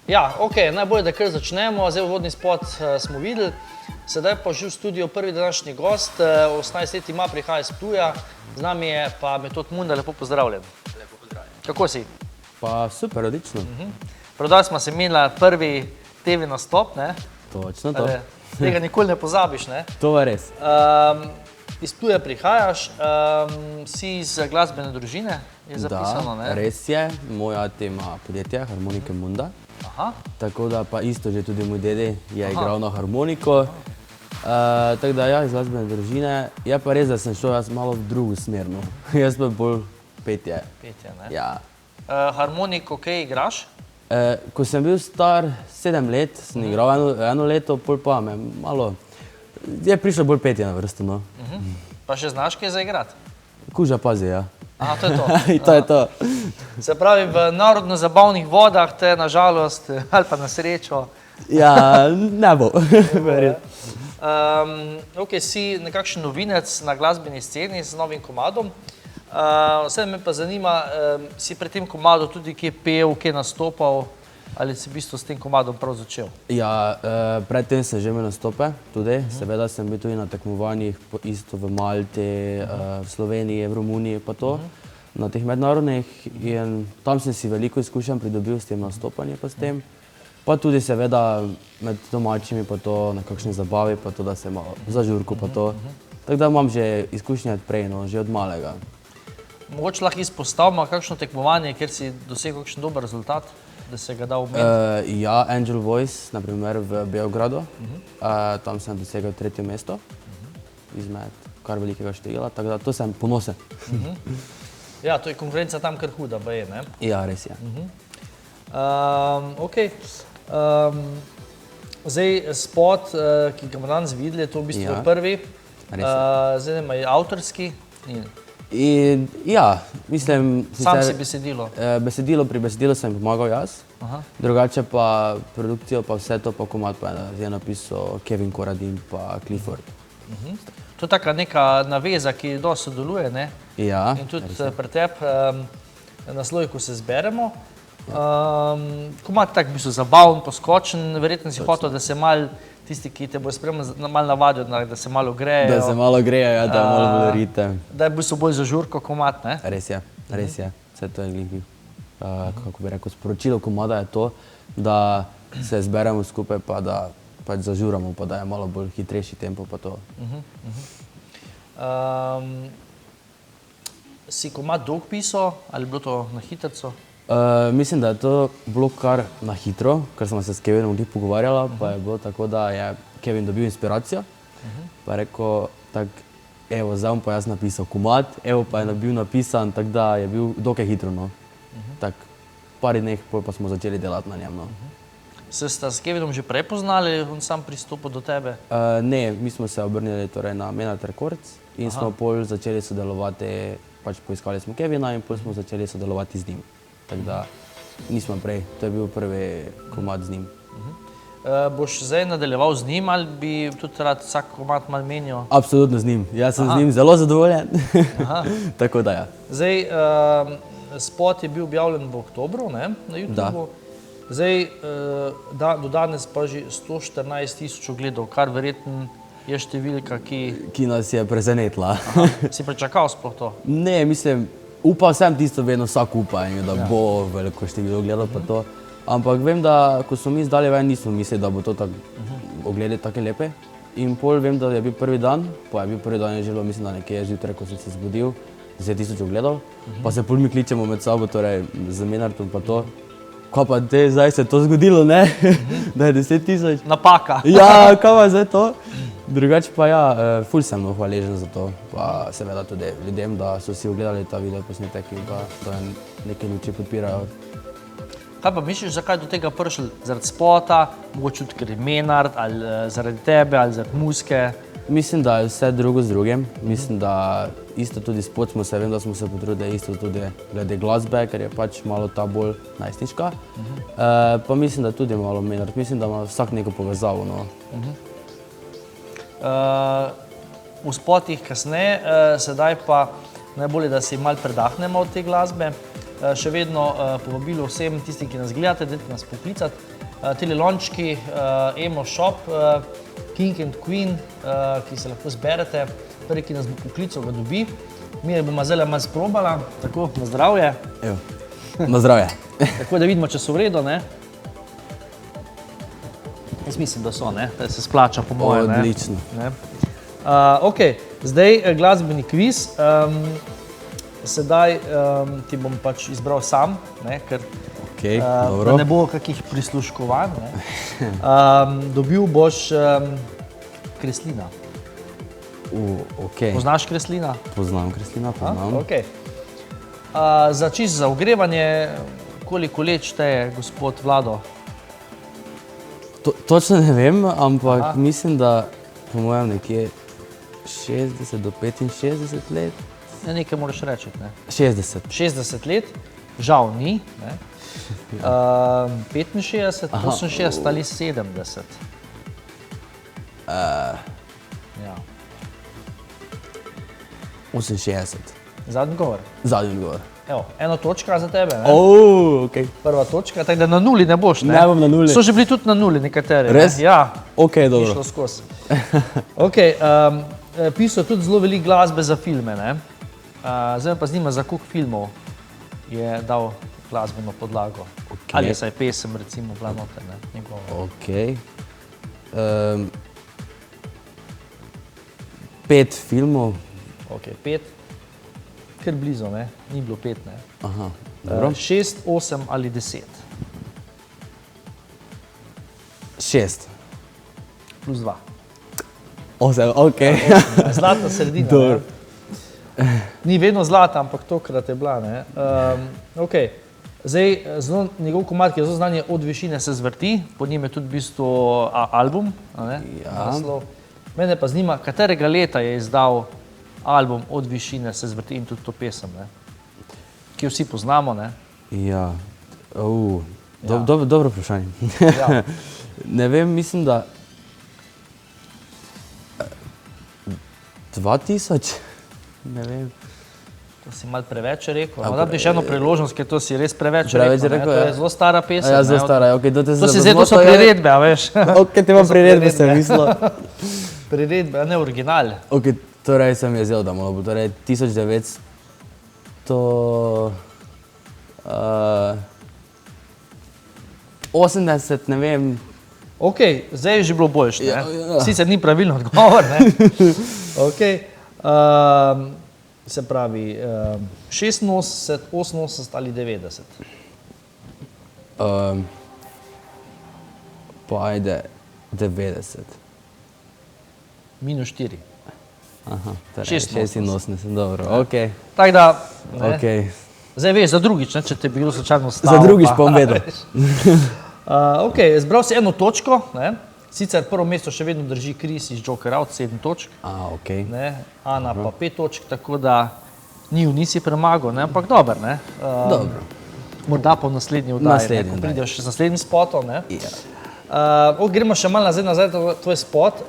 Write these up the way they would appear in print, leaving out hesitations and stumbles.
Ja, ok, najbolje, da kar začnemo. Zdaj uvodni spot smo videli. Sedaj pa že v studiu prvi današnji gost, 18 let ima, prihaja iz Ptuja. Z nami je pa Metod Munda, lepo pozdravljen. Lepo pozdravljen. Kako si? Pa super, odlično. Pravda smo se imeli prvi TV nastop, ne? Točno to. Tega nikoli ne pozabiš, ne? To je res. Iz Ptuja prihajaš, si iz glasbene družine, je zapisano, ne? Da, res je. Moja tema podjetja, Harmonike Munda. Aha. Tako da pa isto že tudi moj dede je igral na harmoniko. Tako da ja, iz glasbene družine. Je pa res, da sem šel jaz malo v drugo smer, no. Jaz pa bolj petje. Petje, ne? Ja. Harmoniko, kaj igraš? Ko sem bil star 7 let, sem igral eno leto, pol pa me malo... Je prišlo bolj petje na vrsto, no. Pa še znaš kaj zaigrati? Kuža pazi, ja. Aha, to je to. To je to. Se pravi, v narodno-zabavnih vodah te nažalost, ali pa na srečo. Ja, ne bo, verjetno. Ok, si nekakšen novinec na glasbeni sceni z novim komadom. Vse me pa zanima, si pri tem komadu tudi kje pel, kje nastopal, ali si v bistvu s tem komadom prav začel? Ja, predtem sem že imel nastope tudi. Seveda sem bil tudi na tekmovanjih, isto v Malti, v Sloveniji, v Romuniji pa to, na teh mednarodnih. In tam sem si veliko izkušenj pridobil s tem nastopanjem pa s tem. Pa tudi seveda med domačimi pa to, na kakšni zabavi pa to, da se malo zažurku pa to. Tako da imam že izkušnje od prej, no, že od malega. Mogoče lahko izpostavimo kakšno tekmovanje, kjer si dosegel kakšen dober rezultat, da se ga da omeniti? Ja, Angel Voice, na primer v Beogradu. Tam sem dosegel 3. mesto izmed kar velikega števila, tako da to sem ponosen. Ja, to je konkurenca tam kar huda, baje, ne? Ja, res je. Ok. Zdaj, spot, ki ga bomo danes videli, je to v bistvu prvi. Zdaj ima je avtorski. In ja, mislim... Sam si besedilo? Pri besedilu sem pomagal jaz. Drugače pa produkcijo pa vse to pa komad pa je napisal Kevin Corradin pa Clifford. To je taka neka naveza, ki dosti sodeluje, ne? Ja. In tudi pri tebi na sloju, ko se zberemo. Komad tak v bistvu zabaven, poskočen, verjetno si hotel, da se malo tisti, ki te bo spremljali, malo navadijo, da se malo grejo. Da se malo grejo, ja, da malo bolj ritem. Da je v bistvu bolj za žurko komad, ne? Res je, res je. Vse to je glih, kako bi rekel, sporočilo komada je to, da se zberemo skupaj pa da pač zažuramo, pa da je malo bolj hitrejši tempo pa to. Si komad dolg pisal ali je bilo to na hitrico? Mislim, da je to bilo kar na hitro, ker smo se s Kevinom tudi pogovarjala, pa je bilo tako, da je Kevin dobil inspiracijo, pa je rekel, tako, evo, zdaj bom pa jaz napisal komad, evo pa je bil napisan, tako da je bil dokaj hitro, no. Tako, par dneh, pol pa smo začeli delati na njem, no. Se sta s Kevinom že prej poznali, on sam pristopil do tebe? Ne, mi smo se obrnili torej na Menard Records in smo pol začeli sodelovati, pač poiskali smo Kevina in pol smo začeli sodelovati z njim. Tako da nismo prej, to je bil prvi komad z njim. Boš zdaj nadaljeval z njim ali bi tudi rad vsak komad malo menjal? Absolutno z njim, jaz sem z njim zelo zadovoljen, tako da ja. Zdaj, spot je bil objavljen v oktobru, ne, na YouTubeu. Zdaj, do danes pa že 114 000 ogledov, kar verjetno je številka, ki nas je presenetila. Si pričakal sploh to? Ne, mislim, upal sem tisto, vedno vsak upa, da bo veliko število ogledov pa to. Ampak vem, da ko smo mi zdali ven, nismo mislili, da bo to ogledi tako lepe. In pol vem, da je bil prvi dan, pa je bil prvi dan, je že bilo, mislim, da nekje zjutraj, ko sem se zbudil, 10 000 ogledov. Pa se pol mi kličemo med sabo, torej z Menardom pa to. Kaj pa te, zdaj se je to zgodilo, ne? Da je 10 000. Napaka. Ja, kaj pa zdaj to? Drugače pa ja, ful sem hvaležen za to, pa seveda tudi ljudem, da so si ogledali ta video posnetek in pa da nekaj ljudi podpirajo. Kaj pa misliš, zakaj do tega prišli? Zaradi spota, mogoče tudi ker je Menard, ali zaradi tebe, ali zaradi muzike? Mislim, da je vse drugo z drugim. Mislim, da isto tudi spot smo se, vem, da smo se potrudili isto tudi glede glasbe, ker je pač malo ta bolj najstniška. Pa mislim, da tudi malo Menard, mislim, da ima vsak neko povezavo, no. V spotih kasneje, sedaj pa najbolje, da si malo predahnemo od te glasbe. Še vedno povabilo vsem tistim, ki nas gledate, dajte nas poklicati. Tele lončki, Emo Shop, King and Queen, ki se lahko zberete. Prvi, ki nas bo poklical, ga dobi. Mi je bomo zdaj malo sprobala, tako, na zdravje. Evo, na zdravje. Tako da vidimo, če so v redu, ne? Jaz mislim, da so, ne? Da se splača po moje, ne? Odlično. Ok, zdaj glasbeni kviz. Sedaj ti bom pač izbral sam, ne? Ker da ne bo kakih prisluškovanj, ne? Dobil boš Kreslina. Poznaš Kreslina? Poznam Kreslina, poznam. Za čisto za ogrevanje, koliko let šteje gospod Vlado? Točno ne vem, ampak mislim, da po mojem nekje 60 do 65 let. Ja, nekaj moraš reči, ne? 60. 60 let, žal ni, ne? 65, 68 ali 70. Ja. 68. Zadnji govor. Zadnji odgovor. Evo, eno točka za tebe, ne? Okej. Prva točka, tako da na nuli ne boš, ne? Ne bom na nuli. So že bili tudi na nuli nekateri. Res? Ne? Ja. Okej, dobro. Išlo skozi. Ok, pisal tudi zelo veliko glasbe za filme, ne? Zdaj me pa zanima, za koliko filmov je dal glasbeno podlago. Ali je saj pesem, recimo, bila noter, ne? Njegovo. Okej. 5 filmov. Ok, 5. Ker blizu, ne? Ni bilo 5, ne? Aha, dobro. 6, 8 ali 10. 6. Plus 2. 8, okej. Zlata sredina, Dobro. ne? Ni vedno zlata, ampak tokrat je bila, ne? Ok. Zdaj, njegov komad, ki je zelo znan, je Od višine se zvrti, po njim je tudi v bistvu album, ne? Naslov. Mene pa zanima, katerega leta je izdal album Od višine se zvrti in tudi to pesem, ne? Ki jo vsi poznamo, ne? Ja, dobro vprašanje. Ja. Ne vem, mislim, da 2000, ne vem. To si malo preveč rekel. No, da bi še eno priložnost, ker to si res preveč Preveč rekel, ne? rekel, To ja. je zelo stara pesem, Ja, ne? zelo stara, okej. To so priredbe, a veš? Okej, te imam priredbe, sem mislil. Priredbe, a ne original. Okej, torej sem je zel, da malo bo. Torej 1900... 80, ne vem. Ok, zdaj je že bilo boljše, ne? Ja. Sicer ni pravilno odgovor, ne? Ok, se pravi 86, 88 ali 90. Pa ajde 90. Minus 4. Aha, torej 86. 86, dobro, okej. Tako da, ne? Okej. Zdaj veš, za drugič, ne, če te bi bilo slučajno stalo. Za drugič bom vedel. Ok, zbral si eno točko, ne? Sicer prvo mesto še vedno drži Chris iz Joker Out, 7 točk. Okej. Ne? Ana pa 5 točk, tako da nisi premagal, ne? Ampak dober, ne? Dobro. Morda pa v naslednji oddaji, Naslednji ko oddaji. prideš še z naslednjim spotom, ne? Ja. Gremo še malo nazaj tvoj spot.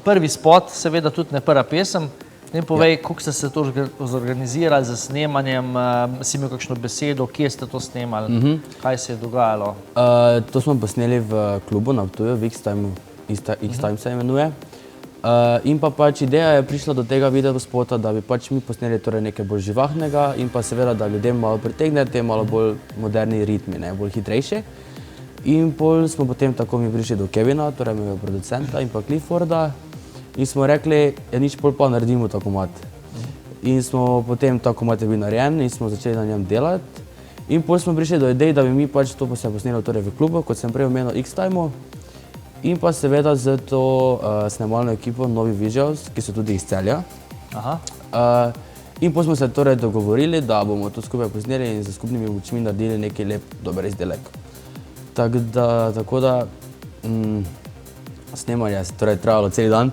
Prvi spot, seveda tudi ne prva pesem. Ne povej, kako ste se to zorganizirali z snemanjem, si imel kakšno besedo, kje ste to snemali, kaj se je dogajalo? To smo posneli v klubu na Ptuju, v X-Time se imenuje. In pa pač ideja je prišla do tega videospota, da bi pač mi posneli torej nekaj bolj živahnega in pa seveda, da ljudem malo pritegne te malo bolj moderni ritmi, ne, bolj hitrejše. In pol smo potem tako mi prišli do Kevina, torej mojega producenta in pa Clifforda. In smo rekli, ja nič pol pa naredimo ta komad. In smo potem ta komad je bil narejen in smo začeli na njem delati. In pol smo prišli do idej, da bi mi pač to posneli torej v klubu, kot sem prej omenil X-Time. In pa seveda z to snemalno ekipo Novi Visuals, ki so tudi iz Celja. In pol smo se torej dogovorili, da bomo to skupaj posneli in z skupnimi močmi naredili neki lep, dober izdelek. Tako da snemanje je torej trajalo cel dan.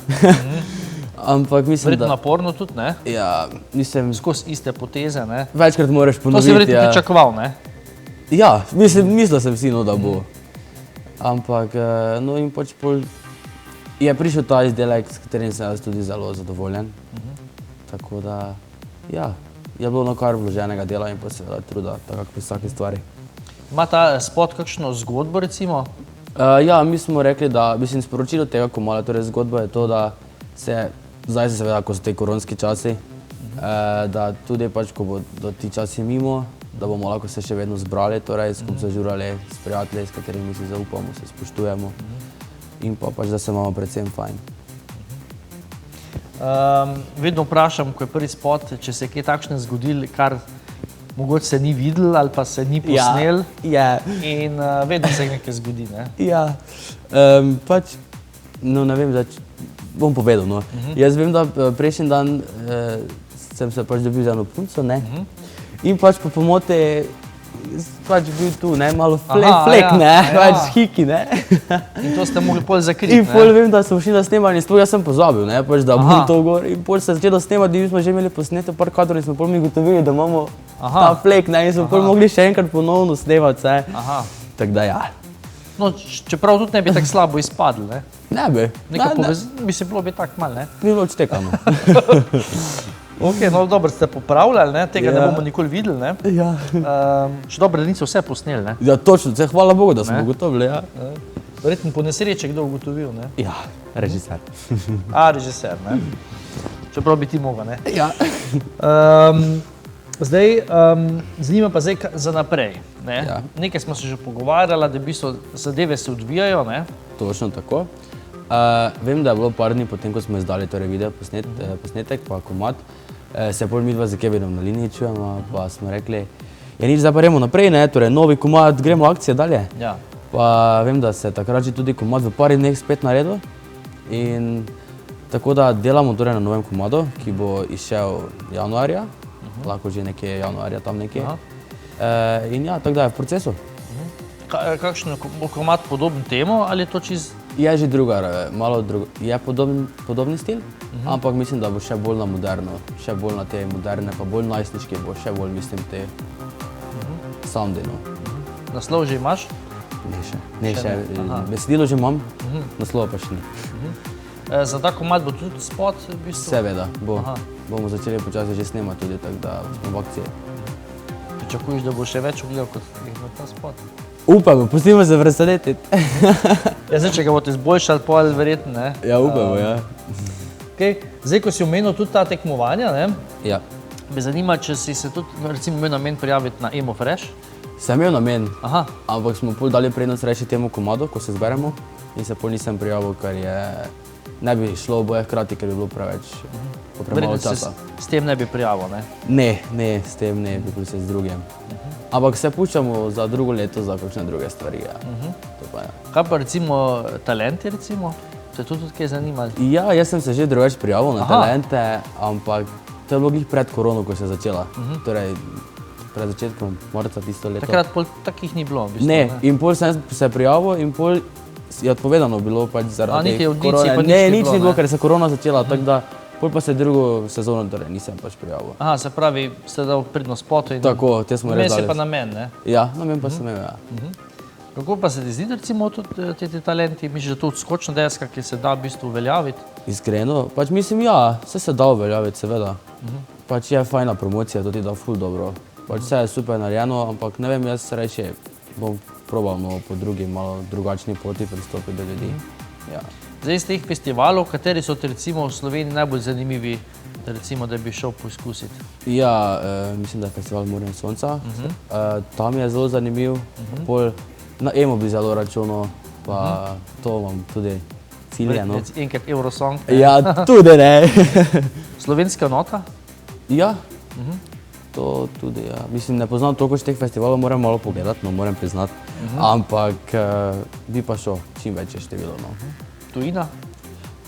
Ampak mislim, Verjetno naporno tudi, ne? Ja, mislim... Skozi iste poteze, ne? Večkrat moraš ponoviti, To si verjetno pričakoval, ne? Ja, mislil sem si, no, da bo. Ampak, no in pač pol je prišel ta izdelek, s katerim sem jaz tudi zelo zadovoljen. Tako da, ja, je bilo kar vloženega dela in pa seveda truda, tako pri vsaki stvari. Ima ta spot kakšno zgodbo, recimo? Ja, mi smo rekli, da sporočilo tega komada, torej zgodba je to, da zdaj se seveda, ko so te koronski časi, da tudi pač, ko bodo ti časi mimo, da bomo lahko se še vedno zbrali, torej skupaj zažurali s prijatelji, s katerimi si zaupamo, se spoštujemo in pa pač, da se imamo predvsem fajn. Vedno vprašam, ko je prvi spot, če se je kaj takšne zgodilo, kar mogoče se ni videl ali pa se ni posnel. Ja. In vedno se nekaj zgodi, ne? Ja. Pač, no ne vem, bom povedal, no. Jaz vem, da prejšnji dan sem se pač dobil za eno punco, ne? In pač po pomoti pač bil tu, ne, malo flek, ne, pač hiki, ne. In to ste mogli pol zakriti, ne? In pol vem, da smo šli na snemanje in sploh jaz sem pozabil, ne, pač da bom to gor. In pol se začelo snemati in mi smo že imeli posnete par kadrov in smo pol mi gotovili, da imamo ta flek, ne, in smo pol mogli še enkrat ponovno snemati vse. Tako da ja. No, čeprav tudi ne bi tako slabo izpadli, ne? Ne bi. Bi se bilo tako malo, ne? Bi bilo odštekano. Ok, no dobro ste popravljali, ne? Tega ne bomo nikoli videli, ne? Ja. Še dobro, da niso vse posneli, ne? Ja, točno, hvala Bogu, da smo ugotovili, ja. Verjetno po nesreči kdo ugotovil, ne? Ja, režiser. Režiser, ne? Čeprav bi ti mogel, ne? Ja. Zdaj, zanima pa zdaj za naprej, ne? Ja. Nekaj smo se že pogovarjali, da v bistvu zadeve se odvijajo, ne? Točno tako. Vem, da je bilo par dni potem, ko smo izdali torej video posnetek pa komad, se pol midva z Kevinom na liniji čujemo, pa smo rekli, ja nič, zdaj pa gremo naprej, ne, torej novi komad, gremo akcije dalje. Ja. Pa vem, da se takrat že tudi komad v par dneh spet naredil in tako da delamo torej na novem komadu, ki bo izšel januarja, lahko že nekje januarja tam nekje. In ja, tako da je v procesu. Kakšen bo komad podoben temu ali je to čist? Je že druga, malo druga, je podobni stil, ampak mislim, da bo še bolj na moderno, še bolj na te moderne, pa bolj najstniški bo, še bolj mislim te soundi, no. Naslov že imaš? Ne še, besedilo že imam, naslova pa še ni. Za ta komad bo tudi spot v bistvu? Seveda, bomo začeli počasi že snemati tudi, tako da smo v akciji. Pričakuješ, da bo še več ogledal kot na ta spot? Upamo, pustimo se presenetiti. Ja, zdaj, če ga boste izboljšali, pol verjetno, ne? Ja, upamo, ja. Zdaj, ko si omenil tudi ta tekmovanja, ne? Ja. Me zanima, če si se tudi, recimo, imel namen prijaviti na Emo Fresh? Sem imel namen, ampak smo pol dali prednost reči temu komadu, ko se zberemo, in se pol nisem prijavil, ker ne bi šlo oboje hkrati, ker bi bilo preveč premalo časa. S tem ne bi prijavil, ne? Ne, s tem ne bi bil se z drugim. Ampak se puščamo za drugo leto za kakšne druge stvari, ja. Kaj pa recimo talenti, recimo? Se to tudi kaj zanimali? Ja, jaz sem se že drugače prijavil na talente, ampak to je bilo glih pred korono, ko se je začela. Torej, pred začetkom marca tisto leto. Takrat pol takih ni bilo, v bistvu, ne? In pol sem se prijavil in pol je odpovedano bilo pač zaradi korone. Ne, nič ni bilo, ker se korona začela, tako da pol pa se drugo sezono, torej nisem pač prijavil. Se pravi, ste dal prednost spotu in... Tako, te smo res dali. Namen si pa namen, ne? Ja, namen pa sem imel, ja. Kako pa se ti zdi, recimo, tudi te talenti? Misliš, da to skočna deska, ki se da v bistvu uveljaviti? Iskreno, pač mislim, ja, vse se da uveljaviti, seveda. Pač je fajna promocija, to ti da ful dobro. Pač vse je super narejeno, ampak ne vem, jaz reče, bom probal po drugi, malo drugačni poti pristopiti do ljudi. Zdaj iz teh festivalov, kateri so ti recimo v Sloveniji najbolj zanimivi, recimo, da bi šel poizkusiti? Ja, mislim, da je festival Morja in sonca. Tam je zelo zanimiv. Pol na Emo bi zelo računal, pa to imam tudi cilje, no. Enkrat Eurosong? Ja, tudi ne. Slovenska nota? Ja, to tudi, ja. Mislim, ne poznam toliko teh festivalov, moram malo pogledati, no, moram priznati. Ampak bi pa šel čim večje število, no. Tujina?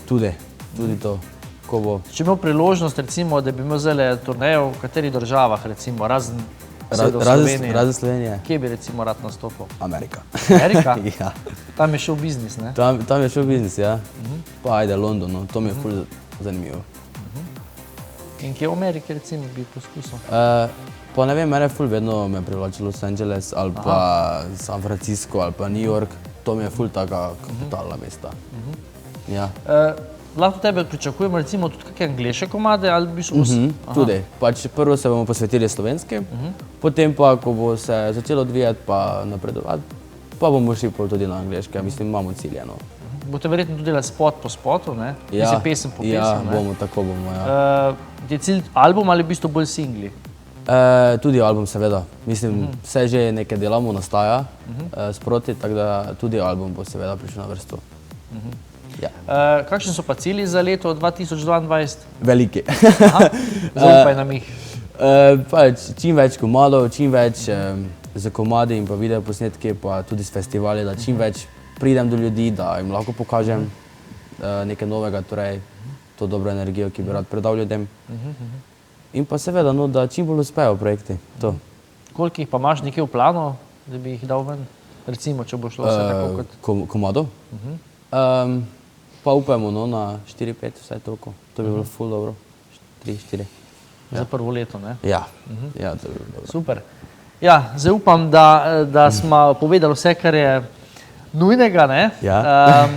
Tudi to, ko bo. Če imel priložnost, recimo, da bi imel zdaj turnejo v katerih državah, recimo, razen Slovenije? Razen Slovenije. Kje bi recimo rad nastopil? Amerika. Amerika? Ja. Tam je šel biznis, ne? Tam je šel biznis, ja. Pa ajde London, no, to mi je ful zanimivo. In kje v Ameriki, recimo, bi poskusil? Pa ne vem, mene ful vedno me privlači Los Angeles ali pa San Francisco ali pa New York. To mi je ful taka kapitalna mesta. Ja. lahko tebe pričakujemo recimo tudi kakšne angleške komade ali v bistvu Tudi. Pač prvo se bomo posvetili slovenski, potem pa, ko bo se začelo odvijati pa napredovati, pa bomo šli pol tudi na angleške, mislim, imamo ciljeno. Boste verjetno tudi delali spot po spotu, ne? Mislim, pesem po pesem, ja, ne? bomo, tako bomo, ja. Je cilj album ali v bistvu bolj singli? Tudi album, seveda. Mislim, vse že nekaj delamo, nastaja sproti, tako da tudi album bo seveda prišel na vrsto. Ja. Kakšni so pa cilji za leto 2022? Veliki. Zaupaj nam jih. Pač čim več komadov, čim več z komadi in pa videoposnetki, pa tudi s festivali, da čim več pridem do ljudi, da jim lahko pokažem nekaj novega, torej to dobro energijo, ki bi rad predal ljudem. In pa seveda, no, da čim bolj uspejo projekti. To. Koliko jih pa imaš nekje v planu, da bi jih dal ven? Recimo, če bo šlo vse tako kot... Komadov? Pa upajmo, no, na 4-5, vsaj toliko. To bi bilo ful dobro. 3-4. Za prvo leto, ne? Ja, ja, to bi bilo dobro. Super. Ja, zdaj upam, da smo povedali vse, kar je nujnega, ne? Ja.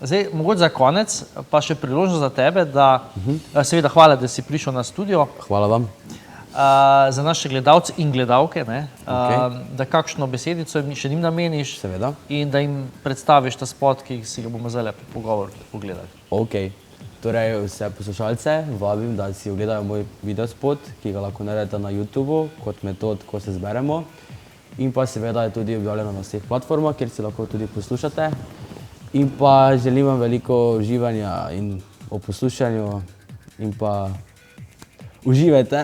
Zdaj, mogoče za konec, pa še priložnost za tebe, da seveda hvala, da si prišel na studio. Hvala vam. Za naše gledalce in gledalke, ne? Da kakšno besedico še njim nameniš. Seveda. In da jim predstaviš ta spot, ki si ga bomo zdaj po pogovoru pogledali. Ok. Torej, vse poslušalce vabim, da si ogledajo moj videospot, ki ga lahko naredite na YouTubeu kot metod, ko se zberemo. In pa seveda je tudi objavljeno na vseh platformah, kjer si lahko tudi poslušate. In pa želim vam veliko uživanja in o poslušanju in pa uživajte.